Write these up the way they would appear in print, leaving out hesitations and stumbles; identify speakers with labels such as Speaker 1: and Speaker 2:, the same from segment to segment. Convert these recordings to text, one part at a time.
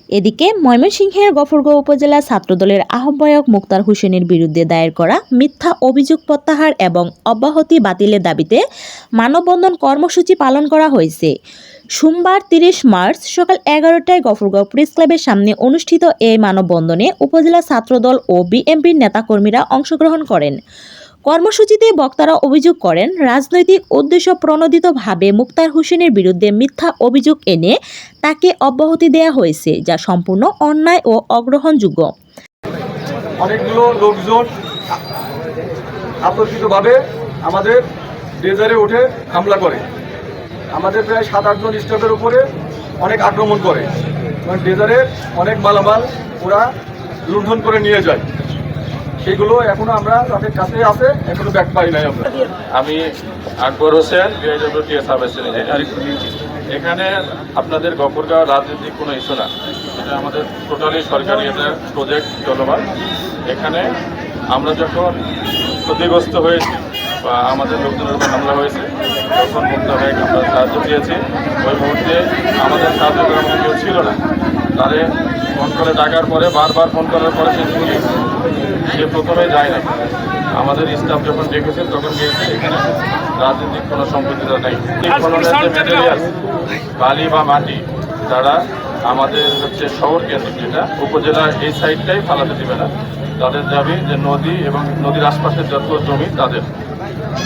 Speaker 1: এদিকে ময়মনসিংহের গফরগাঁও উপজেলা ছাত্রদলের আহ্বায়ক মুক্তার হোসেনের বিরুদ্ধে দায়ের করা মিথ্যা অভিযোগ প্রত্যাহার এবং অব্যাহতি বাতিলের দাবিতে মানববন্ধন কর্মসূচি পালন করা হয়েছে। সোমবার ৩০ মার্চ সকাল ১১টায় গফরগাঁও প্রেস ক্লাবের সামনে অনুষ্ঠিত এই মানববন্ধনে উপজেলা ছাত্রদল ও বিএনপির নেতাকর্মীরা অংশগ্রহণ করেন। কর্মসূচিতে বক্তারা অভিযোগ করেন, রাজনৈতিক উদ্দেশ্য প্রণোদিতভাবে মুক্তার হোসেনের বিরুদ্ধে মিথ্যা অভিযোগ এনে তাকে অব্যাহতি দেওয়া হয়েছে, যা সম্পূর্ণ অন্যায় ও অগ্রহণযোগ্য।
Speaker 2: অনেকগুলো লোকজন আতর্কিতভাবে আমাদের ডেজারে উঠে হামলা করে, আমাদের প্রায় ৭-৮ জন স্টাফের উপরে অনেক আক্রমণ করে এবং ডেজারের অনেক মালামাল ওরা লুণ্ঠন করে নিয়ে যায়। সেইগুলো এখনো আমরা তাদের কাছে আছে, এখনো ব্যাক পাই নাই আমরা।
Speaker 3: আমি Akbar Hossain, BIWTA sub assistant. এখানে আপনাদের গফরগাঁও রাজনৈতিক কোনো ইস্যু না, এটা আমাদের টোটালি সরকারি একটা প্রজেক্ট চলমান। এখানে আমরা যখন ক্ষতিগ্রস্ত হয়েছি বা আমাদের লোকজনের উপর হামলা হয়েছে, তখন মুক্তা ভাইকে আমরা সাহায্য দিয়েছি। ওই মুহূর্তে আমাদের সাহায্য করার মতো কেউ ছিল না। তারে ফোন করে ডাকার পরে, বারবার ফোন করার পরে সে প্রথমে যায় না। আমাদের স্টাফ যখন ডেকেছে তখন গিয়েছে, এখানে রাজনৈতিক কোনো সম্পত্তিটা নেই। খননের যে ম্যাটেরিয়াল বালি বা মাটি, তারা আমাদের শহর কেন্দ্র যেটা উপজেলার এই সাইডটাই ফালাতে দিবে না। তাদের দাবি যে নদী এবং নদীর আশপাশের যত জমি তাদের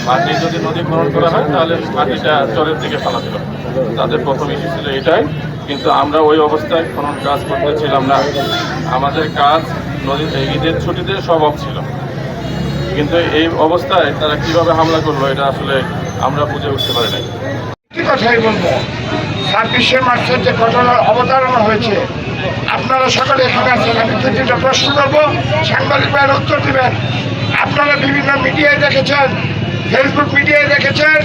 Speaker 3: মাটি, যদি নদী খনন করা হয় তাহলে মাটিটা চরের দিকে ফালাতে হবে। তাদের প্রথম ইস্যু ছিল এটাই, কিন্তু আমরা ওই অবস্থায় খনন কাজ করতেছিলাম না। আমাদের কাজ নদীতে ঈদের ছুটিতে সব অফ ছিল, কিন্তু এই অবস্থায় তারা কিভাবে হামলা করলো এটা আসলে আমরা বুঝে উঠতে পারি নাই।
Speaker 4: কথাই বলবো, ২৬শে মার্চের যে ঘটনার অবতারণা হয়েছে, আপনারা সকালে এখানে আছেন, আমি দুটো প্রশ্ন করবো, সাংবাদিক ভাইয়ের উত্তর দিবেন। আপনারা বিভিন্ন মিডিয়ায় দেখেছেন, ফেসবুক মিডিয়ায় দেখেছেন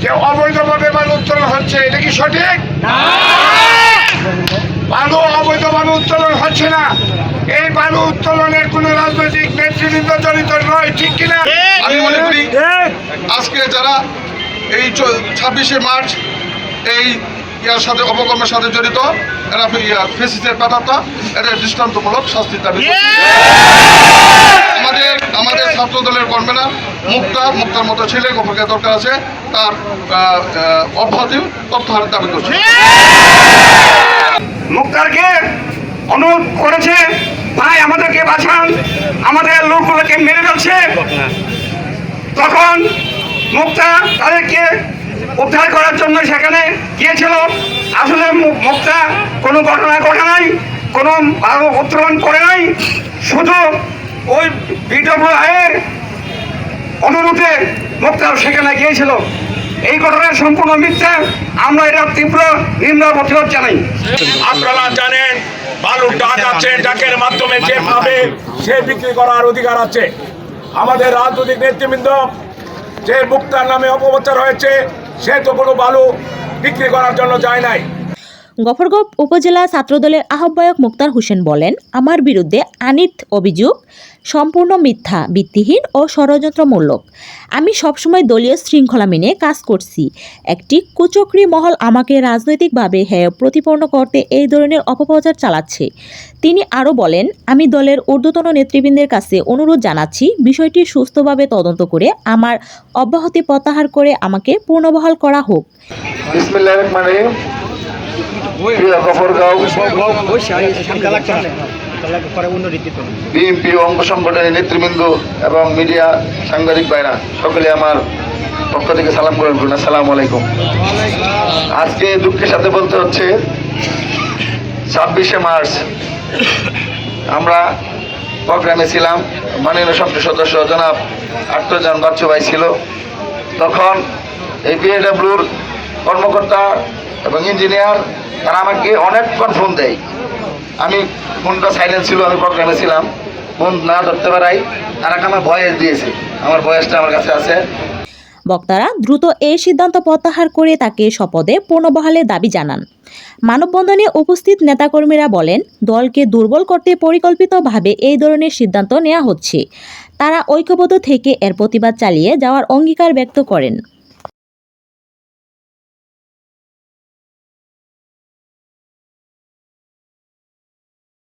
Speaker 4: যে অবৈধভাবে বালু উত্তোলন হচ্ছে, এটা কি সঠিক? বালু অবৈধভাবে উত্তোলন হচ্ছে না। এই বালু উত্তোলনের কোন রাজনৈতিক নেতৃবৃন্দ জড়িত নয়, ঠিক কিনা?
Speaker 5: আমি মনে করি আজকে যারা এই ২৬শে মার্চ এই ইয়ার সাথে অপকর্মের সাথে জড়িত, এরা ফেসিসের ব্যাপারটা এটা দৃষ্টান্তমূলক শাস্তির দাবি। আমাদের ছাত্র দলের কর্মীরা মুক্তার মতো ছেলে গফরকে দরকার আছে, তার অব্যাহতি প্রত্যাহারের দাবি করছে।
Speaker 4: মুক্তারকে অনুরোধ করেছে, ভাই আমাদেরকে বাঁচান, আমাদের লোকগুলোকে মেরে ফেলছে। তখন মুক্তা তাদেরকে উদ্ধার করার জন্য সেখানে গিয়েছিল। আসলে মুক্তা কোনো ঘটনা ঘটে নাই, কোনো উত্তোলন করে নাই, শুধু ওই বিডব্লিউআইয়ের অনুরোধে মুক্তা সেখানে গিয়েছিল। এই ঘটনার সম্পূর্ণ মিথ্যা, আমরা এটা তীব্র নিন্দা প্রতিরোধ জানাই।
Speaker 6: আপনারা জানেন বালুর ডাক আছে, ডাকের মাধ্যমে যে পাবে সে বিক্রি করার অধিকার আছে। আমাদের রাজনৈতিক নেতৃবৃন্দ যে মুক্তার নামে অপপ্রচার হয়েছে, সে তো কোনো বালু বিক্রি করার জন্য যায় নাই।
Speaker 1: গফরগাঁও উপজেলা ছাত্রদলের আহ্বায়ক মুক্তার হোসেন বলেন, আমার বিরুদ্ধে আনীত অভিযোগ সম্পূর্ণ মিথ্যা, ভিত্তিহীন ও ষড়যন্ত্রমূলক। আমি সবসময় দলীয় শৃঙ্খলা মেনে কাজ করছি। একটি কুচক্রী মহল আমাকে রাজনৈতিকভাবে হেয় প্রতিপন্ন করতে এই ধরনের অপপ্রচার চালাচ্ছে। তিনি আরও বলেন, আমি দলের ঊর্ধ্বতন নেতৃবৃন্দের কাছে অনুরোধ জানাচ্ছি, বিষয়টি সুস্থভাবে তদন্ত করে আমার অব্যাহতি প্রত্যাহার করে আমাকে পুনর্বহাল করা হোক।
Speaker 5: বিএনপি অঙ্গ সংগঠনের নেতৃবৃন্দ এবং মিডিয়া সাংবাদিক ভাইরা সকলে আমার পক্ষ থেকে সালাম গ্রহণ করুন। আসসালামু আলাইকুম। আজকে দুঃখের সাথে বলতে হচ্ছে ২৬শে মার্চ আমরা প্রোগ্রামে ছিলাম, মাননীয় সংসদ সদস্য জনাব আক্তারজান বাচ্চু ভাই ছিল। তখন এই বিএডব্লিউর কর্মকর্তা এবং ইঞ্জিনিয়ার তারা আমাকে অনেকক্ষণ ফোন দেয়। আমি ফোনটা সাইলেন্ট ছিল, আমি প্রোগ্রামে ছিলাম, ফোন না ধরতে পারাই তারা আমার ভয়েস দিয়েছে, আমার ভয়েসটা আমার কাছে আছে।
Speaker 1: বক্তারা দ্রুত এই সিদ্ধান্ত প্রত্যাহার করে তাকে শপথে পুনর্বহালের দাবি জানান। মানববন্ধনে উপস্থিত নেতাকর্মীরা বলেন, দলকে দুর্বল করতে পরিকল্পিতভাবে এই ধরনের সিদ্ধান্ত নেওয়া হচ্ছে। তারা ঐক্যবদ্ধ থেকে এর প্রতিবাদ চালিয়ে যাওয়ার অঙ্গীকার ব্যক্ত করেন।